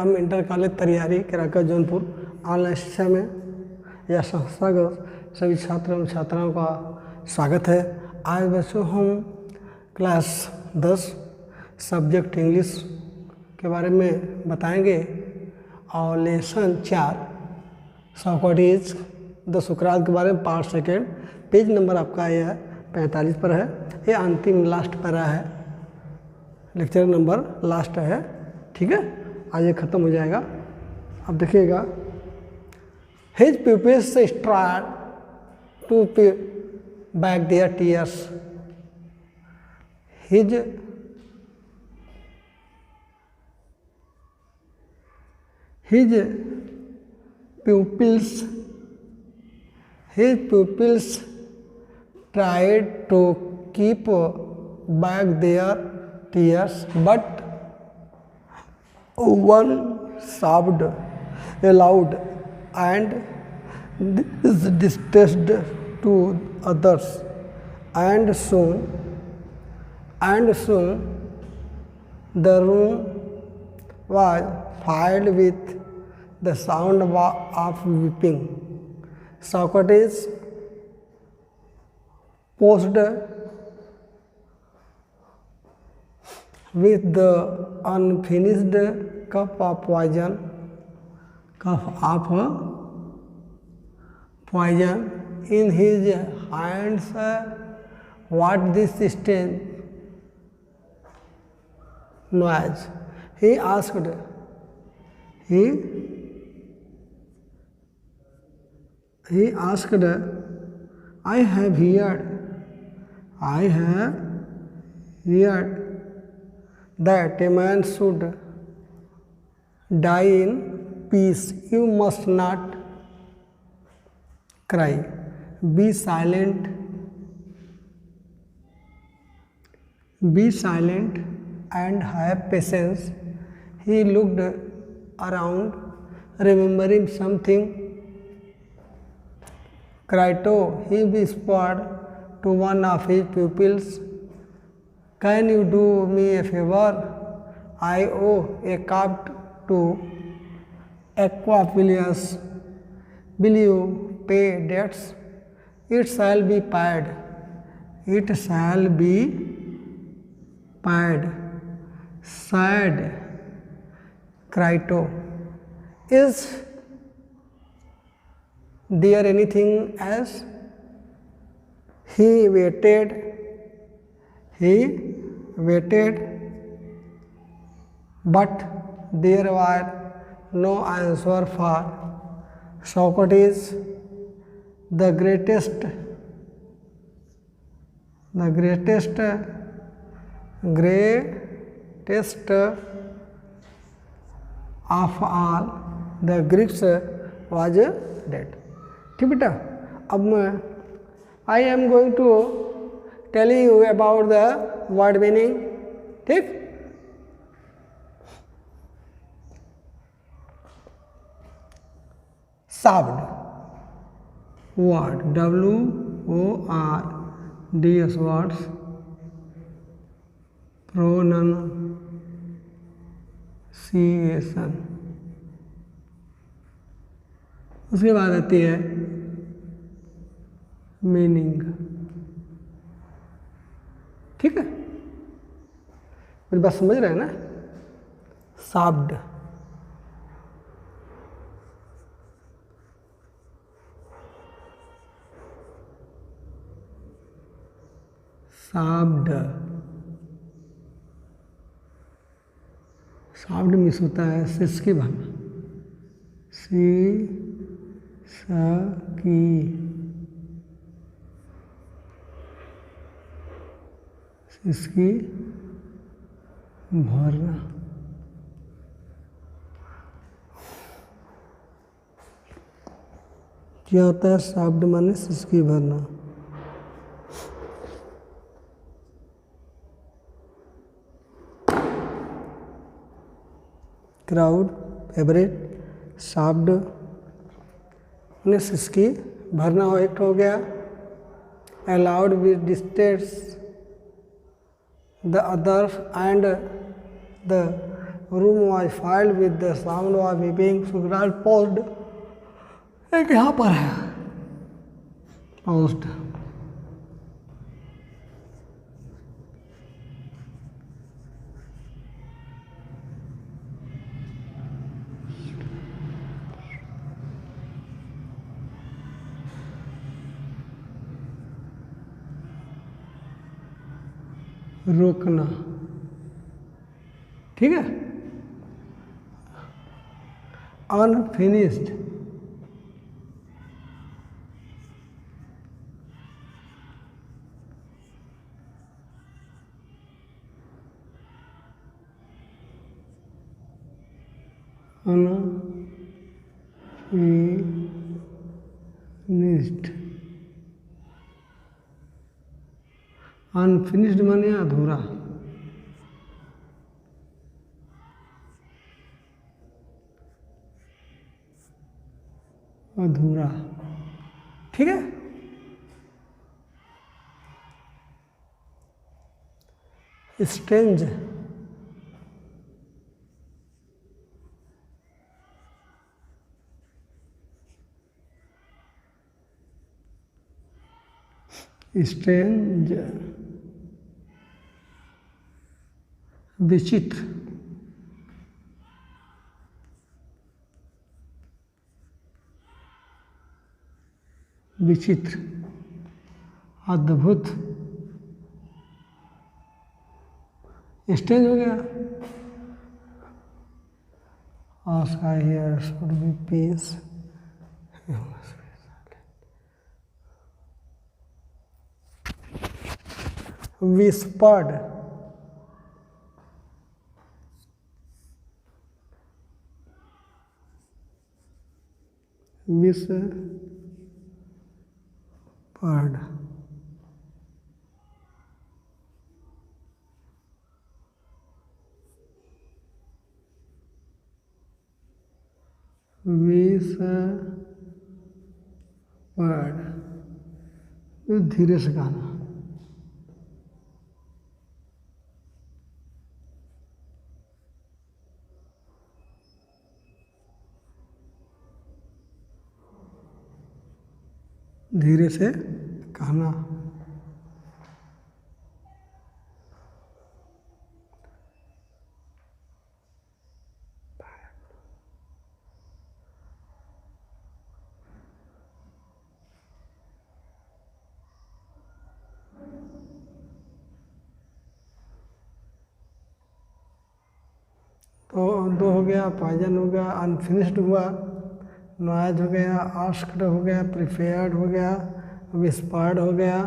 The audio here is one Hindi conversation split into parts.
हम इंटर कॉलेज तैयारी केराका जौनपुर ऑनलाइन शिक्षा में या संस्थागत सभी छात्र एवं छात्राओं का स्वागत है। आज बच्चों हम क्लास 10 सब्जेक्ट इंग्लिश के बारे में बताएंगे और लेसन 4 सोक्रेटिस द सुकरात के बारे में पार्ट सेकेंड। पेज नंबर आपका यह 45 पर है। ये अंतिम लास्ट पैरा है, लेक्चर नंबर लास्ट है, ठीक है। आज ये ख़त्म हो जाएगा। अब देखिएगा, his pupils start to back their tears. His pupils tried to keep back their tears, but one sobbed aloud and is distressed to others, and soon the room was filled with the sound of weeping. Socrates posed with the unfinished cup of poison in his hands. What this strange noise? He asked. He asked, I have heard that a man should die in peace. You must not cry. Be silent and have patience. He looked around, remembering something. Crito, he whispered to one of his pupils, can you do me a favor? I owe a cup to Aquapilius. Will you pay debts? It shall be paid. Said Crito. Is there anything else? He waited, but there was no answer for Socrates. The greatest of all the Greeks was dead. ठीक बेटा, अब मैं I am going to tell you about the word meaning. ठीक, served word, WORDS words, pronunciation. उसके बाद आती है मीनिंग। ठीक है, मेरी बात समझ रहे हैं ना? शाब्द, शाब्द मिस होता है सिस की भावना, इसकी भरना। क्या होता है शब्द माने सिसकी भरना? क्राउड, फेवरेट, शब्द ने सिसकी भरना हो, एक हो गया। Allowed with distance the other and the room was filled with the sound of weeping. Sukhraj paused, एक यहाँ पर है पॉज्ड। रोकना, ठीक है। अनफिनिश्ड, अनफिनिश्ड, अनफिनिश्ड माने अधूरा, अधूरा, ठीक है। स्ट्रेंज, स्ट्रेंज, विचित्र, विचित्र, अद्भुत, स्ट्रेंज हो गया। Ask I hear should be peace, whispered, whispered, whispered, धीरे से गाना, धीरे से कहना। तो दो हो गया, पॉइजन हो गया, अनफिनिश्ड हुआ, नॉइज हो गया, आस्क्ड हो गया, प्रिपेयर्ड हो गया, विस्पर्ड हो गया,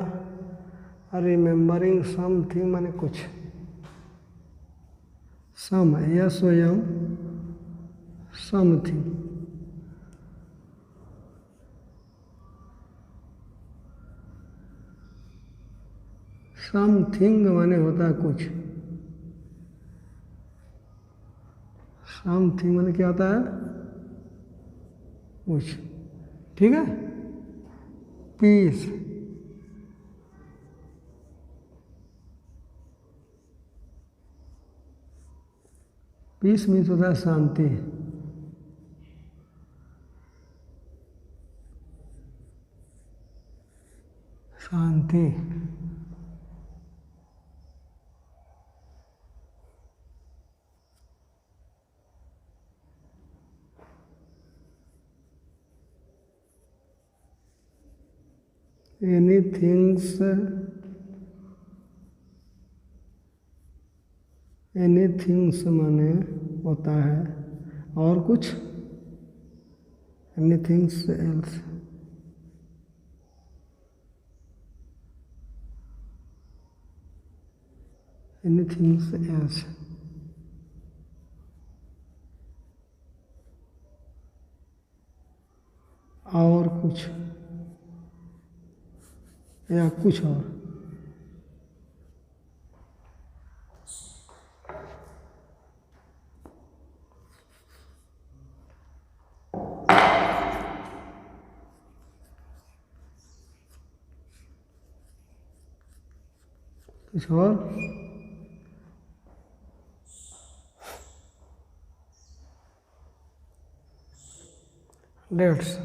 रिमेम्बरिंग समथिंग माने कुछ, सम, यस एम समथिंग, समथिंग माने होता है कुछ, समथिंग माने क्या होता है, कुछ, ठीक है। पीस, पीस मीन्स होता है शांति, शांति, एनीथिंग्स, एनीथिंग्स माने होता है और कुछ, एनीथिंग्स एल्स, एनीथिंग्स एल्स, और कुछ या कुछ और, कुछ और, डेट्स।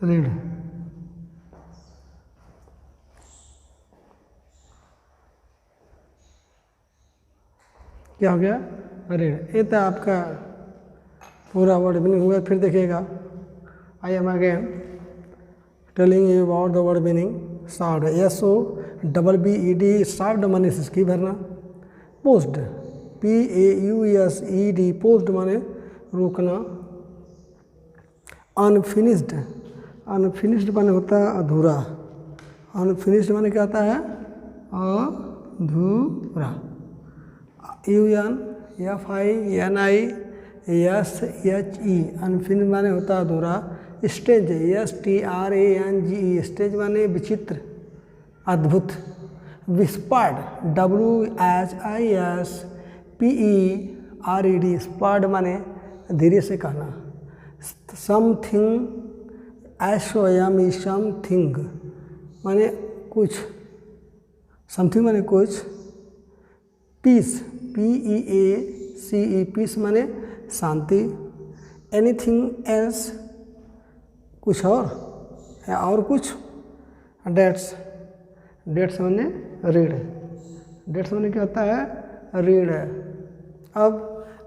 रीड। क्या हो गया? रीड। ये तो आपका पूरा वर्ड मीनिंग हुआ। फिर देखिएगा, I am again telling you about the word meaning. सार्ड, SOBBED, सार्ड माने सिसकी भरना। पोस्ड, PAUSED, पोस्ड माने रोकना। अनफिनिश्ड, अनफिनिश्ड माने होता है अधूरा। अनफिनिश्ड माने क्या होता है? अधूरा। UNFINISHE, अनफिनिश्ड माने होता है अधूरा। स्टेंज, STRANGE, स्टेज माने विचित्र, अद्भुत। विस्पर्ड, WHISPERED, स्पर्ड माने धीरे से कहना। समथिंग, समथिंग माने कुछ, समथिंग माने कुछ। पीस, PEACE, पीस माने शांति। एनीथिंग एल्स, कुछ और या और कुछ। डेट्स, डेट्स माने रीड। डेट्स माने क्या होता है? रीड। अब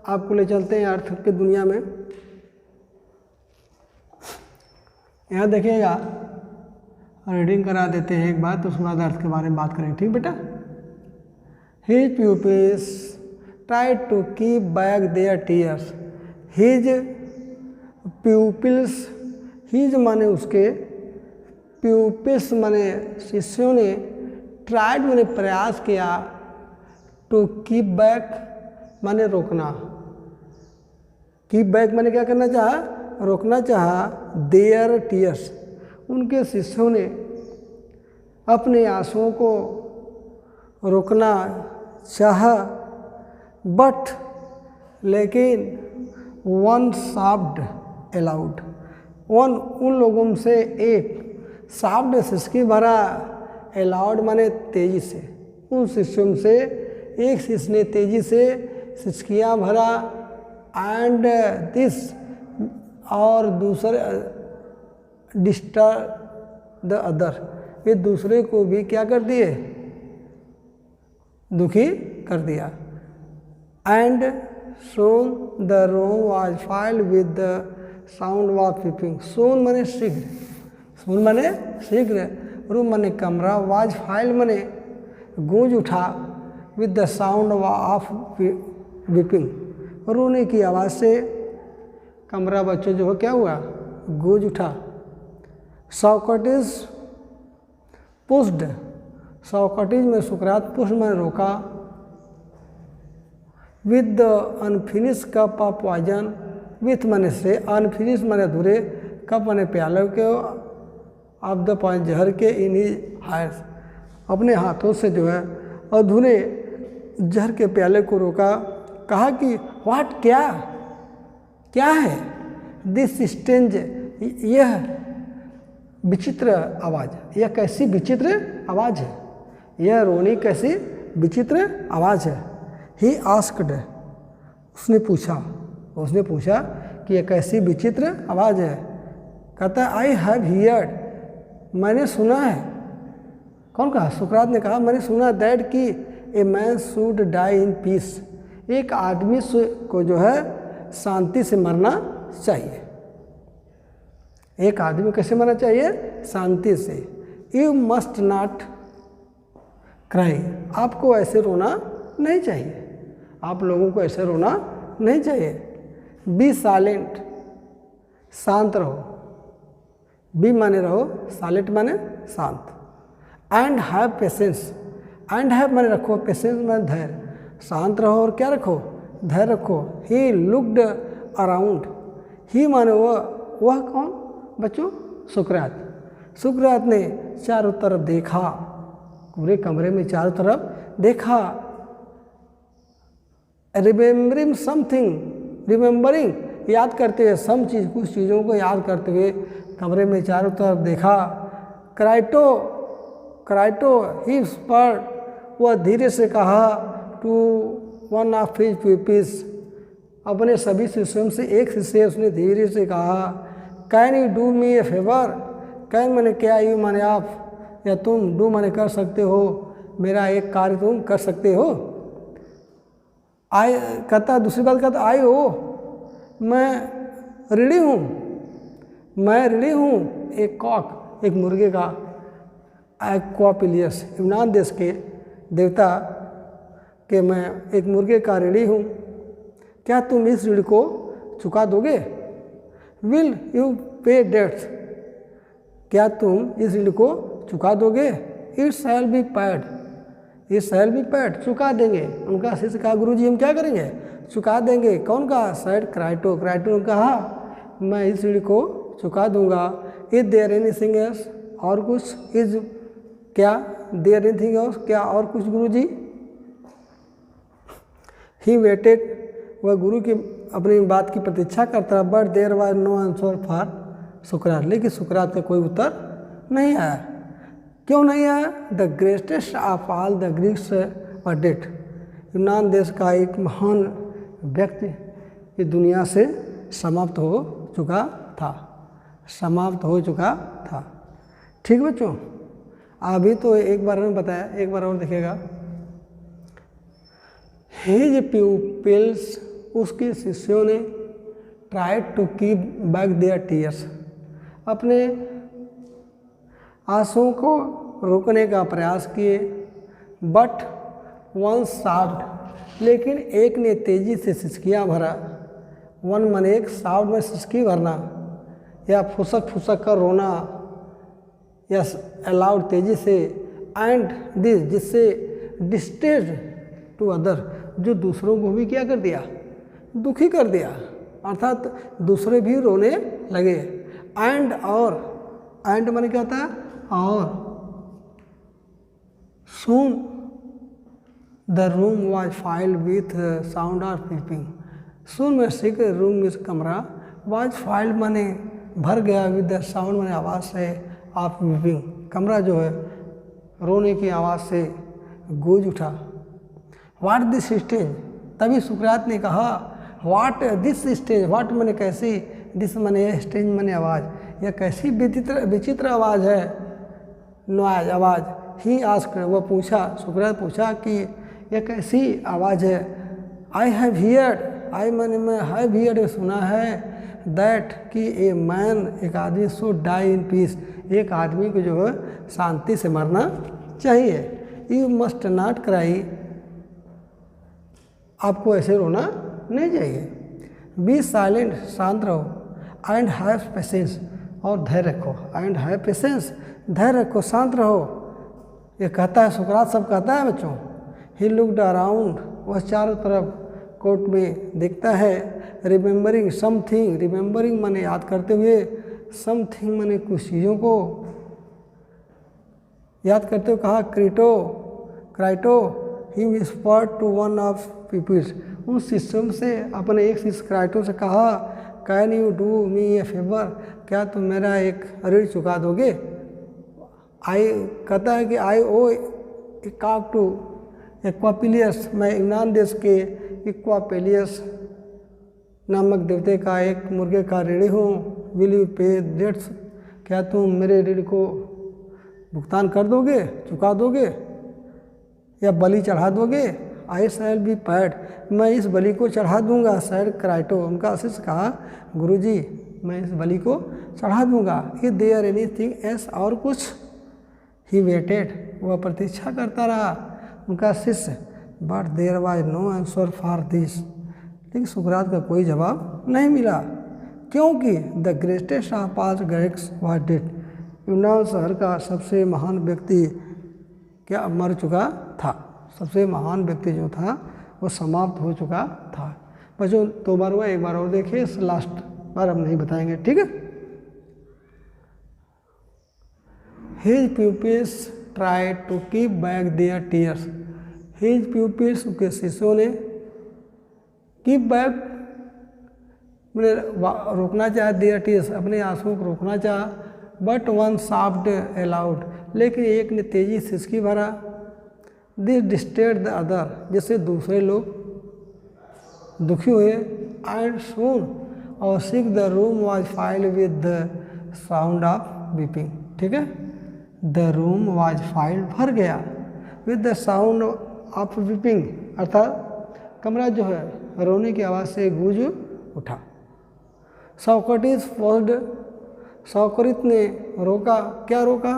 आपको ले चलते हैं अर्थ की दुनिया में। यहाँ देखिएगा, रीडिंग करा देते हैं एक बार, तो उसके बाद अर्थ के बारे में बात करेंगे। ठीक बेटा? His pupils tried to keep back their tears. His pupils, his माने उसके, pupils माने शिष्यों ने, tried माने प्रयास किया, to keep back माने रोकना। keep back माने क्या करना चाहा? रोकना चाहा। their tears, उनके शिष्यों ने अपने आंसुओं को रोकना चाहा। बट लेकिन वन शाफ्ट अलाउड, वन उन लोगों से एक, शाफ्ट सिसकी भरा, अलाउड माने तेजी से, उन शिष्यों से एक शिष्य ने तेजी से सिसकियाँ भरा। एंड दिस, और दूसरे, डिस्टर्ब द अदर, ये दूसरे को भी क्या कर दिए? दुखी कर दिया। And soon the room was filled with the sound of weeping. Soon माने शीघ्र, सोन माने शीघ्र, रूम माने कमरा, वाज फाइल्ड माने गूंज उठा, with the sound of weeping, रोने की आवाज़ से कमरा बच्चों जो हो क्या हुआ? गूंज उठा। सोक्रेटिस पुश्ड, सोक्रेटिस में सुकरात, पुश में रोका। With the unfinish cup of poison, with माने से, अनफिनिश माने अधूरे, कप माने प्याले के, ऑफ द पॉइजन जहर के, इन ही हैंड्स, अपने हाथों से जो है अधूरे जहर के प्याले को रोका। कहा कि व्हाट, क्या, क्या है? दिस स्ट्रेंज, यह विचित्र आवाज़, यह कैसी विचित्र आवाज़ है, यह रोनी कैसी विचित्र आवाज़ है। ही आस्क्ड, उसने पूछा कि यह कैसी विचित्र आवाज़ है। कहता है आई हैव हियर्ड, मैंने सुना है। कौन कहा? सुकरात ने कहा मैंने सुना दैट कि a man should die in peace, एक आदमी को जो है शांति से मरना चाहिए। एक आदमी कैसे मरना चाहिए? शांति से। यू मस्ट नॉट क्राई, आपको ऐसे रोना नहीं चाहिए, आप लोगों को ऐसे रोना नहीं चाहिए। बी साइलेंट, शांत रहो। बी माने रहो, साइलेंट माने शांत। And have patience, and have माने रखो, पेशेंस माने धैर्य। शांत रहो और क्या रखो? धैर्य रखो। ही लुक्ड अराउंड, ही माने वह कौन बच्चों? सुकरात। सुकरात ने चारों तरफ देखा, पूरे कमरे में चारों तरफ देखा। रिमेम्बरिंग समथिंग, रिमेम्बरिंग याद करते हुए, सम चीज़ कुछ चीज़ों को याद करते हुए कमरे में चारों तरफ देखा। क्राइटो क्राइटो ही स्पर्ड, वह धीरे से कहा to one of his peoples, अपने सभी शिष्यों से एक शिष्य उसने धीरे से कहा, can you do me a favour, can मैंने क्या, यू माने आप, या तुम, डू माने कर सकते हो, मेरा एक कार्य तुम कर सकते हो। आई कहता, दूसरी बात कहता, आई हो, मैं रेडी हूँ, मैं रेडी हूँ, एक कॉक, एक मुर्गे का, एक्वापिलियस, यूनान देश के देवता कि मैं एक मुर्गे का रेडी हूँ, क्या तुम इस ऋण को चुका दोगे? विल यू पे डेट्स, क्या तुम इस ऋण को चुका दोगे? It shall be pad, it shall be pad, चुका देंगे। उनका शिष्य कहा, गुरुजी हम क्या करेंगे? चुका देंगे। कौन कहा? सैड क्राइटो, क्राइटो ने कहा मैं इस ऋण को चुका दूंगा। इज देयर एनीथिंग एल्स, और कुछ? इज क्या, देयर एनीथिंग एल्स, क्या और कुछ गुरुजी? ही वेटेड, वह गुरु की अपनी बात की प्रतीक्षा करता रहा, but there was no answer for सुकरात, लेकिन सुकरात का कोई उत्तर नहीं आया। क्यों नहीं आया? The greatest of all the Greeks were dead, यूनान देश का एक महान व्यक्ति इस दुनिया से समाप्त हो चुका था, समाप्त हो चुका था। ठीक बच्चों, अभी तो एक बार में बताया, एक बार और देखिएगा। हिज प्यूपिल्स, उसके शिष्यों ने tried to keep back there tears, अपने आंसुओं को रोकने का प्रयास किए। बट वन साफ्ट, लेकिन एक ने तेजी से सिसकियाँ भरा। वन मन एक, साफ्ट में सिसकी भरना या फुसक फुसक कर रोना, या अलाउड तेजी से, एंड दिस, जिससे डिस्टेज टू अदर, जो दूसरों को भी क्या कर दिया? दुखी कर दिया, अर्थात दूसरे भी रोने लगे। एंड, और, एंड माने क्या होता है? और। Soon the room was filled with sound of weeping, soon में शीघ्र रूम में कमरा, वॉज फाइल्ड माने भर गया, विद द साउंड माने आवाज़ से, ऑफ वीपिंग, कमरा जो है रोने की आवाज़ से गूंज उठा। व्हाट दिस स्टेज, तभी सुकरात ने कहा, व्हाट दिस स्टेज, व्हाट माने कैसी, दिस माने स्टेज माने आवाज़, यह कैसी विचित्र आवाज़ है, नॉइज आवाज़। ही आस्क्ड, वह पूछा, सुकरात पूछा कि यह कैसी आवाज़ है। आई हैव हियर्ड, आई माने मैं, हैव हियर्ड सुना है, दैट कि ए मैन, एक आदमी, सो डाई इन पीस, एक आदमी को जो है शांति से मरना चाहिए। यू मस्ट नॉट क्राई, आपको ऐसे रोना नहीं चाहिए। बी साइलेंट, शांत रहो, एंड हैव पेशेंस, और धैर्य रखो, एंड हैव पेशेंस, धैर्य रखो, शांत रहो। ये कहता है सुकरात, सब कहता है बच्चों। ही लुक्ड अराउंड, वह चारों तरफ कोर्ट में देखता है। रिमेम्बरिंग समथिंग, रिमेम्बरिंग माने याद करते हुए, समथिंग माने कुछ चीज़ों को याद करते हुए कहा, Crito Crito, he whispered to one of peoples, उन शिष्यों से, अपने एक शिष्य क्राइटो से कहा, can you do me a favour, क्या तुम मेरा एक ऋण चुका दोगे? आई कहता है कि आई ओ कॉक टू एक्वापिलियस, मैं यूनान देश के एक्वापिलियस नामक देवते का एक मुर्गे का ऋणी हूँ। विल यू पे डेट्स, क्या तुम मेरे ऋण को भुगतान कर दोगे, चुका दोगे, या बलि चढ़ा दोगे? आई शैल बी पैड, मैं इस बलि को चढ़ा दूंगा। सैड क्राइटो, उनका शिष्य कहा, गुरुजी मैं इस बलि को चढ़ा दूंगा। इज देयर एनीथिंग एल्स, और कुछ? ही वेटेड, वह प्रतीक्षा करता रहा, उनका शिष्य। But there was no answer for this, लेकिन सुकरात का कोई जवाब नहीं मिला, क्योंकि the greatest of all Greeks was dead, यूनान शहर का सबसे महान व्यक्ति क्या मर चुका था, सबसे महान व्यक्ति जो था वो समाप्त हो चुका था। बच्चों 2 बार हुआ, 1 बार और देखिए, लास्ट बार हम नहीं बताएंगे, ठीक है। His pupils tried to keep back there tears, his pupils, उसके शिष्यों ने कीप बैक मैंने रोकना चाहा, देयर टीयर्स अपने आंसुओं को रोकना चाहा, बट वन सॉफ्ट अलाउड लेकिन एक ने तेजी से सिसकी भरा, दिस डिस्टर्ब द अदर जिससे दूसरे लोग दुखी हुए, एंड सून और sick the room was filled with the sound of weeping. ठीक है, द रूम वॉज फाइल्ड भर गया with the sound of weeping अर्थात कमरा जो है रोने की आवाज़ से गूंज उठा। सोक्रेटिस पोस्ड सोक्रेटिस ने रोका, क्या रोका,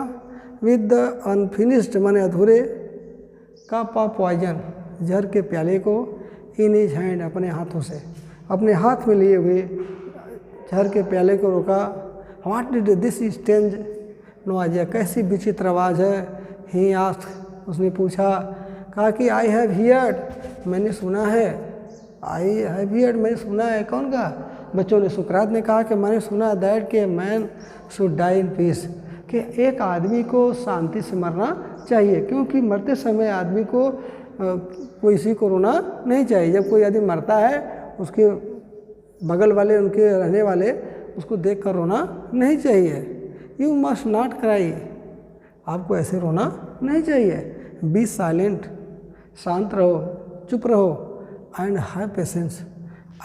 विद द अनफिनिश्ड माने अधूरे कप ऑफ पॉइजन जहर के प्याले को इन हिज हैंड अपने हाथों से अपने हाथ में लिए हुए जहर के प्याले को रोका। What did this strange noise कैसी विचित्र आवाज़ है, ही आस्क्ड उसने पूछा, कहा कि आई हैव हियर्ड मैंने सुना है, आई हैव हियर्ड मैंने सुना है, कौन का, बच्चों ने, सुकरात ने कहा कि मैंने सुना दैट के man should die in peace कि एक आदमी को शांति से मरना चाहिए, क्योंकि मरते समय आदमी को किसी को रोना नहीं चाहिए। जब कोई आदमी मरता है उसके बगल वाले उनके रहने वाले उसको देख कर रोना नहीं चाहिए। यू मस्ट नॉट क्राई आपको ऐसे रोना नहीं चाहिए। बी साइलेंट शांत रहो, चुप रहो, एंड हैव पेशेंस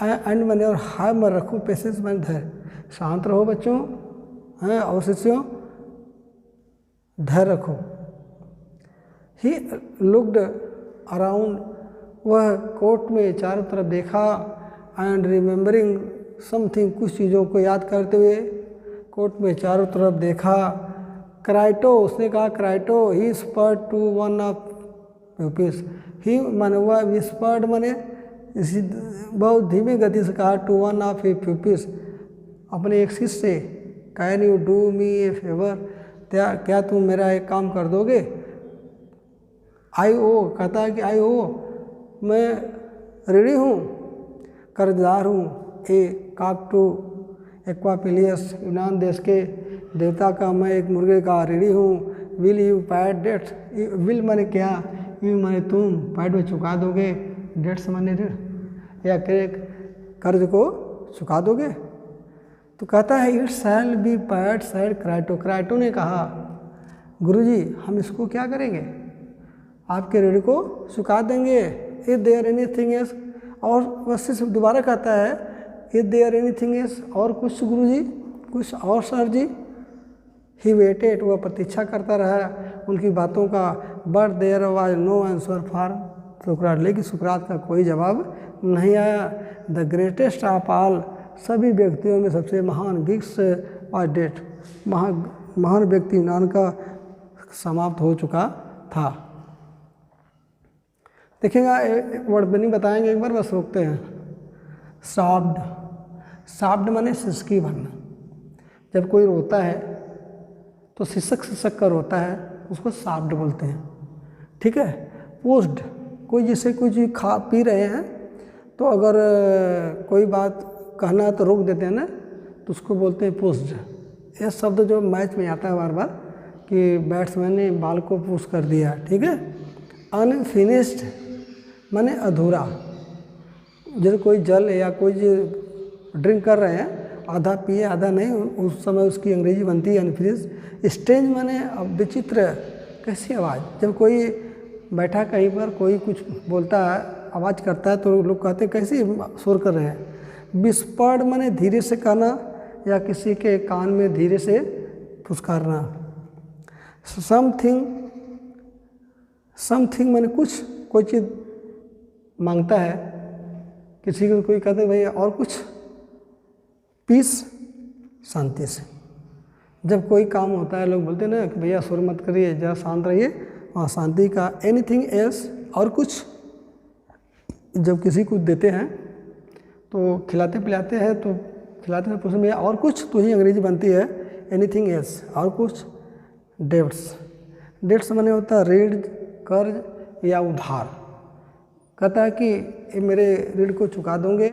एंड मैंने और हाय में रखो, पेशेंस मैंने धैर्य, शांत रहो बच्चों हैं और शिष्यों धैर्य रखो। ही लुक्ड अराउंड वह कोर्ट में चारों तरफ देखा, एंड रिमेंबरिंग समथिंग कुछ चीज़ों को याद करते हुए कोर्ट में चारों तरफ देखा। क्राइटो उसने कहा, Crito he whispered to one of pupils, he माने वह विस्पर्ड माने इसी बहुत धीमी गति से कहा, to one of a pupils अपने एक शिष्य से, can you do me a favour क्या तुम मेरा एक काम कर दोगे। आई ओ कहता है कि आई ओ मैं ऋणी हूँ, कर्जदार हूँ, ए काकटू एक्वापिलियस यूनान देश के देवता का मैं एक मुर्गे का ऋणी हूँ। Will you paid debts, will माने क्या, यू माने तुम, पैड में चुका दोगे, डेट्स माने ऋण या कर्ज को चुका दोगे। तो कहता है it shall be paid said Crito, Crito ने कहा गुरुजी हम इसको क्या करेंगे, आपके ऋण को चुका देंगे। इज देयर एनीथिंग एल्स, और वैसे से दोबारा कहता है इज देयर एनीथिंग एल्स, और कुछ गुरुजी, कुछ और सर जी। ही वेटेड वह प्रतीक्षा करता रहा उनकी बातों का, but there was no answer for सुकरात, लेकिन सुकरात का कोई जवाब नहीं आया। द ग्रेटेस्ट ऑफ ऑल सभी व्यक्तियों में सबसे महान गिग्स और डेट महान व्यक्ति यूनान का समाप्त हो चुका था। देखिएगा एक वर्ड नहीं बताएंगे एक बार, बस रोकते हैं। सॉफ्ट, सॉफ्ट माने सिसकी भरना। जब कोई रोता है तो सिसक सिसक कर रोता है, उसको सॉफ्ट बोलते हैं। ठीक है। पोस्ड, कोई जैसे कुछ खा पी रहे हैं तो अगर कोई बात कहना है तो रोक देते हैं ना, तो उसको बोलते हैं पोस्ड। यह शब्द जो मैच में आता है बार बार कि बैट्समैन ने बॉल को पुश कर दिया। ठीक है। अनफिनिश्ड माने अधूरा, जैसे कोई जल या कोई ड्रिंक कर रहे हैं, आधा पिए आधा नहीं, उस समय उसकी अंग्रेजी बनती है अनफिनिश्ड। स्ट्रेंज माने विचित्र, कैसी आवाज़, जब कोई बैठा कहीं पर कोई कुछ बोलता है, आवाज़ करता है तो लोग कहते हैं कैसी शोर कर रहे हैं। विस्पर्ड माने धीरे से कहना या किसी के कान में धीरे से फुसकारना। समथिंग माने कुछ, कोई चीज़ मांगता है किसी को, कोई कहते हैं भैया और कुछ। पीस, शांति से, जब कोई काम होता है लोग बोलते हैं ना कि भैया शोर मत करिए, जरा शांत रहिए, वहाँ शांति का। एनीथिंग एल्स, और कुछ, जब किसी को देते हैं तो खिलाते पिलाते हैं तो खिलाते हैं, पूछते भैया और कुछ, तो ही अंग्रेजी बनती है एनीथिंग एल्स, और कुछ। डेट्स, डेट्स माने होता है ऋण, कर्ज या उधार। कहता है कि ये मेरे ऋण को चुका दोगे।